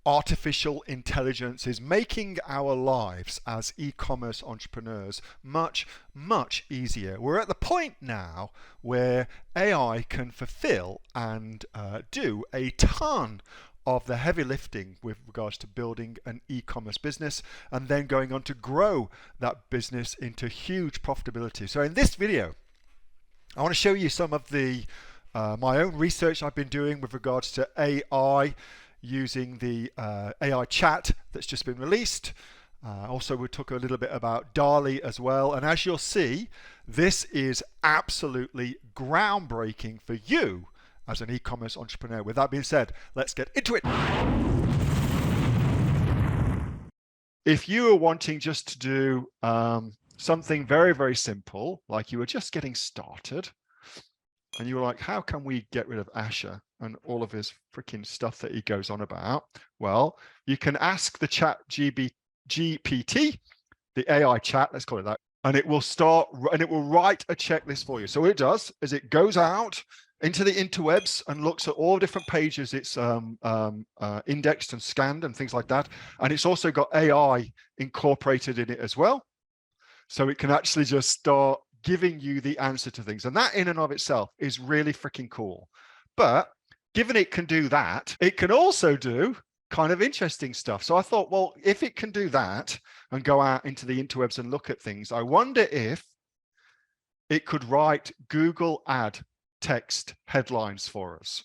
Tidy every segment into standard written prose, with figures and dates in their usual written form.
artificial intelligence is making our lives as e-commerce entrepreneurs much, much easier. We're at the point now where AI can fulfill and do a ton of the heavy lifting with regards to building an e-commerce business and then going on to grow that business into huge profitability. So in this video, I want to show you some of the my own research I've been doing with regards to AI using the AI chat that's just been released. Also, we'll talk a little bit about DALL-E as well. And as you'll see, this is absolutely groundbreaking for you as an e-commerce entrepreneur. With that being said, let's get into it. If you are wanting just to do something very, very simple, like you were just getting started, and you were like, how can we get rid of Asher and all of his freaking stuff that he goes on about? Well, you can ask the chat GPT, the AI chat, let's call it that, and it will write a checklist for you. So what it does is it goes out into the interwebs and looks at all different pages it's indexed and scanned and things like that. And it's also got AI incorporated in it as well. So it can actually just start giving you the answer to things. And that in and of itself is really freaking cool. But given it can do that, it can also do kind of interesting stuff. So I thought, well, if it can do that and go out into the interwebs and look at things, I wonder if it could write Google ad text headlines for us.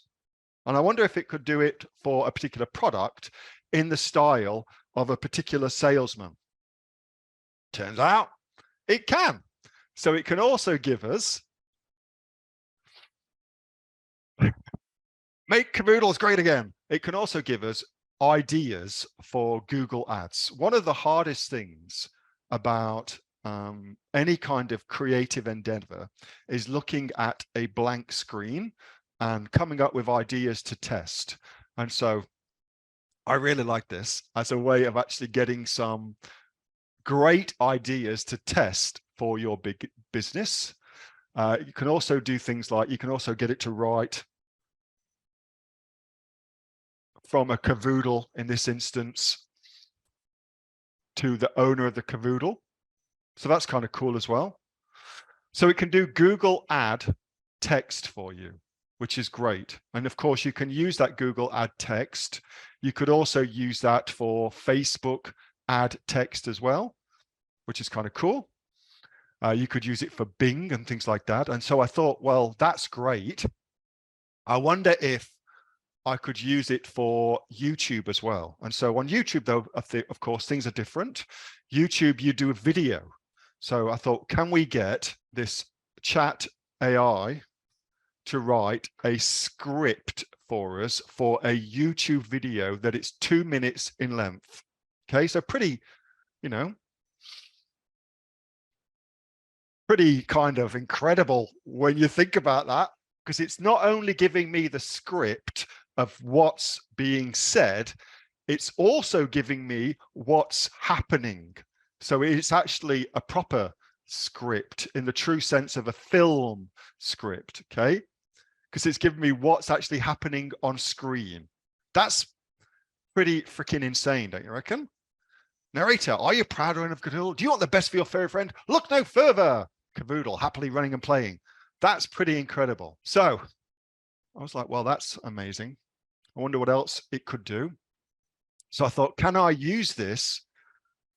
And I wonder if it could do it for a particular product in the style of a particular salesman. Turns out it can. So it can also give us, make Cavoodles great again. It can also give us ideas for Google Ads. One of the hardest things about any kind of creative endeavor is looking at a blank screen and coming up with ideas to test. And so I really like this as a way of actually getting some great ideas to test for your big business. You can also do things like, you can also get it to write from a cavoodle, in this instance, to the owner of the cavoodle. So that's kind of cool as well. So it can do Google ad text for you, which is great. And of course, you can use that Google ad text. You could also use that for Facebook ad text as well, which is kind of cool. You could use it for Bing and things like that. And so I thought, well, that's great. I wonder if I could use it for YouTube as well. And so on YouTube, though, of course, things are different. YouTube, you do a video. So I thought, can we get this chat AI to write a script for us for a YouTube video that it's 2 minutes in length? Okay, so pretty, you know, pretty kind of incredible when you think about that, because it's not only giving me the script of what's being said, it's also giving me what's happening. So it's actually a proper script in the true sense of a film script, okay? Because it's giving me what's actually happening on screen. That's pretty freaking insane, don't you reckon? Narrator, are you proud of Cavoodle? Do you want the best for your furry friend? Look no further. Cavoodle, happily running and playing. That's pretty incredible. So I was like, well, that's amazing. I wonder what else it could do. So I thought, can I use this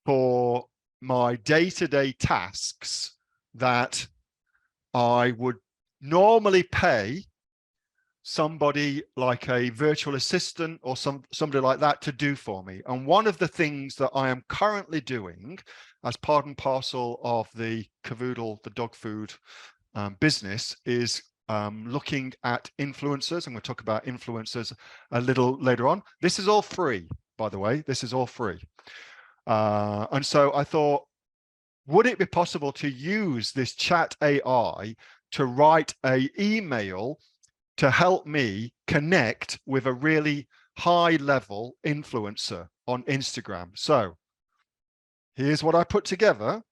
for my day-to-day tasks that I would normally pay somebody like a virtual assistant or somebody like that to do for me? And one of the things that I am currently doing as part and parcel of the Cavoodle, the dog food business, is looking at influencers, and we'll talk about influencers a little later on. This is all free, by the way. This is all free. And so I thought, would it be possible to use this chat AI to write an email to help me connect with a really high level influencer on Instagram? So here's what I put together.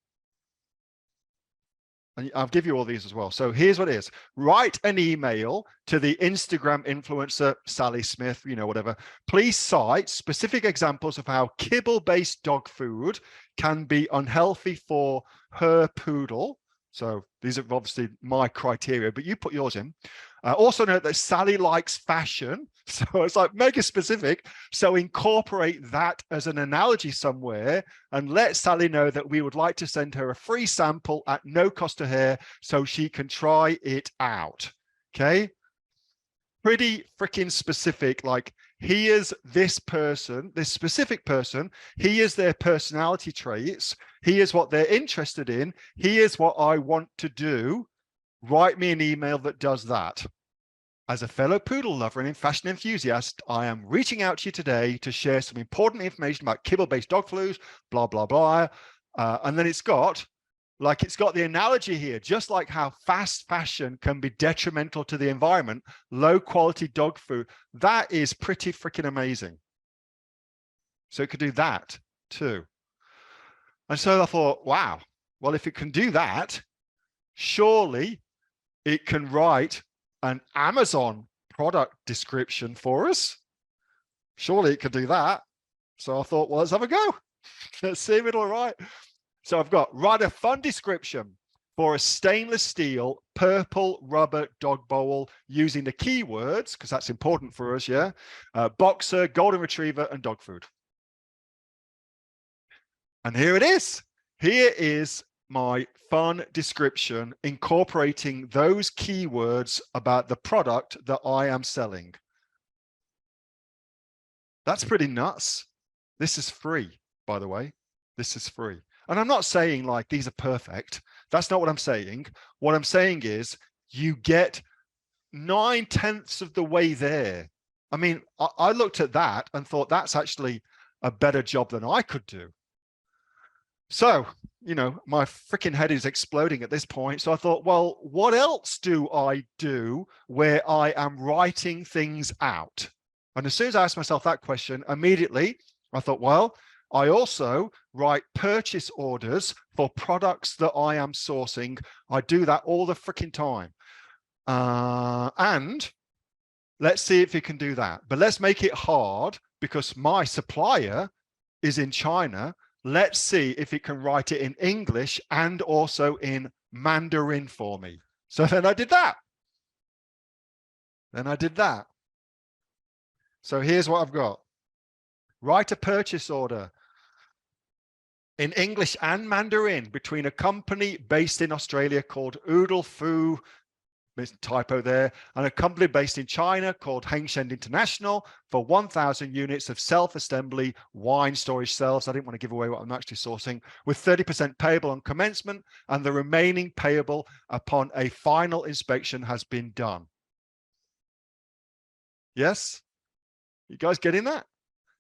And I'll give you all these as well. So here's what it is. Write an email to the Instagram influencer, Sally Smith, whatever. Please cite specific examples of how kibble-based dog food can be unhealthy for her poodle. So these are obviously my criteria, but you put yours in. Also note that Sally likes fashion. So it's like mega specific. So incorporate that as an analogy somewhere and let Sally know that we would like to send her a free sample at no cost to her so she can try it out. Okay. Pretty freaking specific. Like, here's this person, this specific person, here's their personality traits, here's what they're interested in, here's what I want to do. Write me an email that does that. As a fellow poodle lover and fashion enthusiast, I am reaching out to you today to share some important information about kibble-based dog foods, blah, blah, blah. And then it's got the analogy here, just like how fast fashion can be detrimental to the environment, low quality dog food, that is pretty freaking amazing. So it could do that too. And so I thought, wow, well, if it can do that, surely it can write an Amazon product description for us. Surely it could do that. So I thought, well, let's have a go. Let's see if it'll write. So I've got write a fun description for a stainless steel purple rubber dog bowl using the keywords, because that's important for us, yeah? Boxer, golden retriever, and dog food. And here it is. Here is my fun description incorporating those keywords about the product that I am selling. That's pretty nuts. This is free, by the way. This is free. And I'm not saying like these are perfect. That's not what I'm saying. What I'm saying is you get 9/10 of the way there. I mean, I looked at that and thought that's actually a better job than I could do. So, my freaking head is exploding at this point. So I thought, well, what else do I do where I am writing things out? And as soon as I asked myself that question, immediately I thought, well, I also write purchase orders for products that I am sourcing. I do that all the freaking time. And let's see if you can do that. But let's make it hard because my supplier is in China. Let's see if it can write it in English and also in Mandarin for me. So then I did that. So here's what I've got. Write a purchase order in English and Mandarin between a company based in Australia called Oodle Foo, typo there, and a company based in China called Hengshen International for 1,000 units of self-assembly wine storage cells. I didn't want to give away what I'm actually sourcing, with 30% payable on commencement and the remaining payable upon a final inspection has been done. Yes? You guys getting that?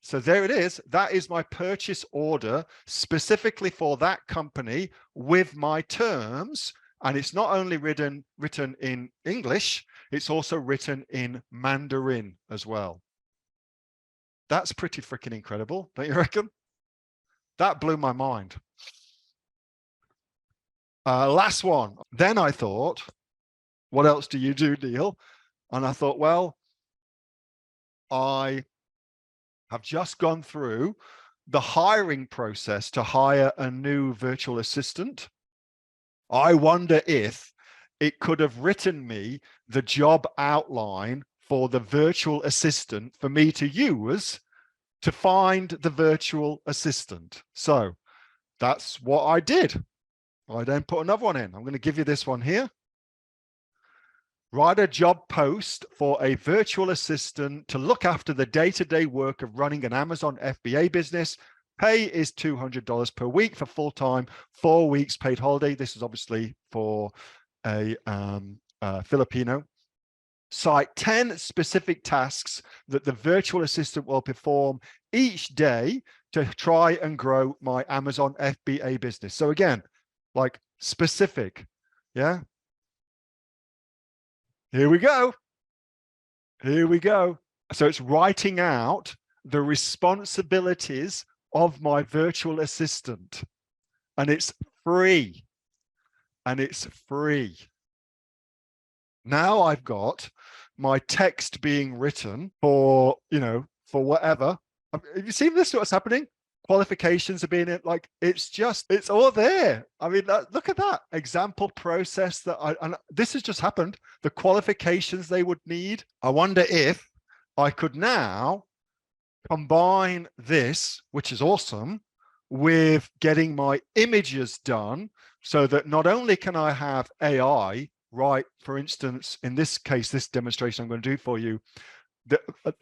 So there it is. That is my purchase order specifically for that company with my terms. And it's not only written in English, it's also written in Mandarin as well. That's pretty freaking incredible, don't you reckon? That blew my mind. Last one. Then I thought, what else do you do, Neil? And I thought, well, I have just gone through the hiring process to hire a new virtual assistant. I wonder if it could have written me the job outline for the virtual assistant for me to use to find the virtual assistant. So that's what I did. I then put another one in. I'm going to give you this one here. Write a job post for a virtual assistant to look after the day-to-day work of running an Amazon FBA business. Pay is $200 per week for full-time, 4 weeks paid holiday. This is obviously for a Filipino. Cite 10 specific tasks that the virtual assistant will perform each day to try and grow my Amazon FBA business. So again, like specific, yeah? Here we go. Here we go. So it's writing out the responsibilities of my virtual assistant, and it's free. and it's free. Now I've got my text being written for, for whatever. Have you seen this? What's happening? Qualifications are being like, it's all there. I mean, look at that example process and this has just happened. The qualifications they would need. I wonder if I could now combine this, which is awesome, with getting my images done so that not only can I have AI, right? For instance, in this case, this demonstration I'm going to do for you,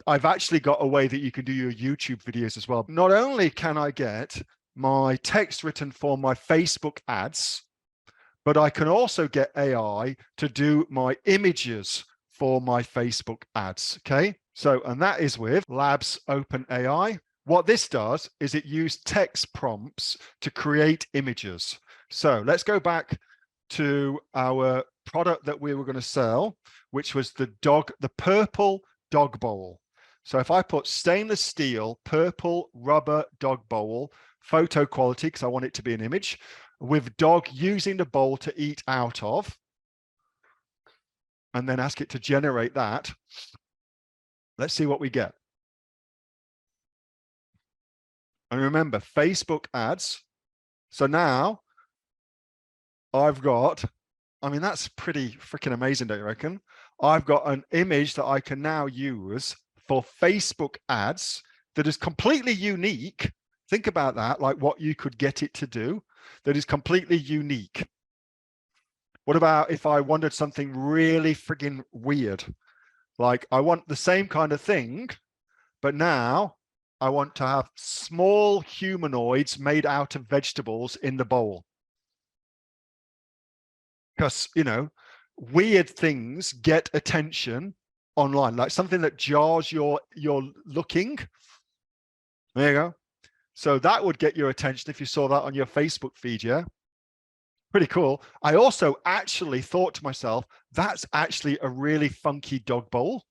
I've actually got a way that you can do your YouTube videos as well. Not only can I get my text written for my Facebook ads, but I can also get AI to do my images for my Facebook ads. Okay. So, and that is with Labs OpenAI. What this does is it uses text prompts to create images. So let's go back to our product that we were going to sell, which was the purple dog bowl. So if I put stainless steel, purple rubber dog bowl, photo quality, because I want it to be an image, with dog using the bowl to eat out of, and then ask it to generate that. Let's see what we get. And remember, Facebook ads. So now I've got, I mean, that's pretty freaking amazing, don't you reckon? I've got an image that I can now use for Facebook ads that is completely unique. Think about that, like what you could get it to do that is completely unique. What about if I wanted something really friggin' weird? Like I want the same kind of thing, but now I want to have small humanoids made out of vegetables in the bowl. Because, weird things get attention online, like something that jars your looking. There you go. So that would get your attention if you saw that on your Facebook feed. Yeah. Pretty cool. I also actually thought to myself, that's actually a really funky dog bowl.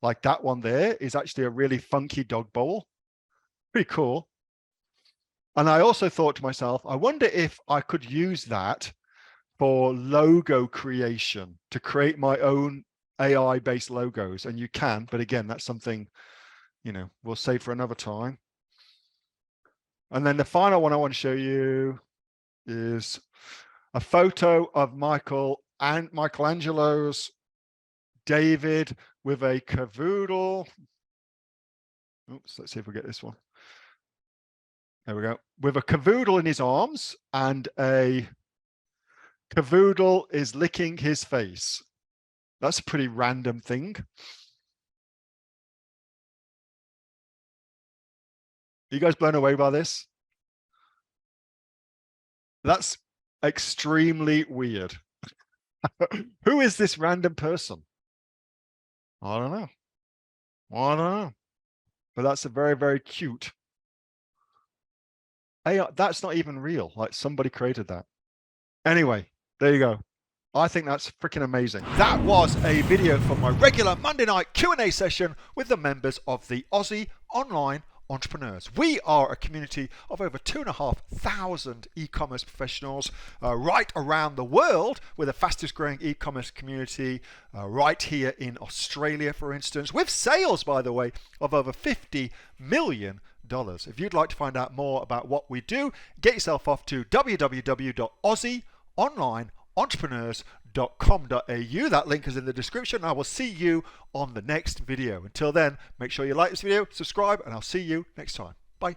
Like that one there is actually a really funky dog bowl. Pretty cool. And I also thought to myself, I wonder if I could use that for logo creation, to create my own AI-based logos. And you can, but again, that's something, we'll save for another time. And then the final one I want to show you is a photo of Michelangelo's David with a cavoodle. Oops, let's see if we get this one. There we go. With a cavoodle in his arms, and a cavoodle is licking his face. That's a pretty random thing. Are you guys blown away by this? That's extremely weird. Who is this random person? I don't know. I don't know. But that's a very, very cute. AI, that's not even real. Like somebody created that. Anyway, there you go. I think that's freaking amazing. That was a video from my regular Monday night Q&A session with the members of the Aussie Online Entrepreneurs. We are a community of over 2,500 e-commerce professionals right around the world. We're the fastest growing e-commerce community right here in Australia, for instance, with sales, by the way, of over $50 million. If you'd like to find out more about what we do, get yourself off to www.aussieonlineentrepreneurs.com.au. That link is in the description. I will see you on the next video. Until then, make sure you like this video, subscribe, and I'll see you next time. Bye.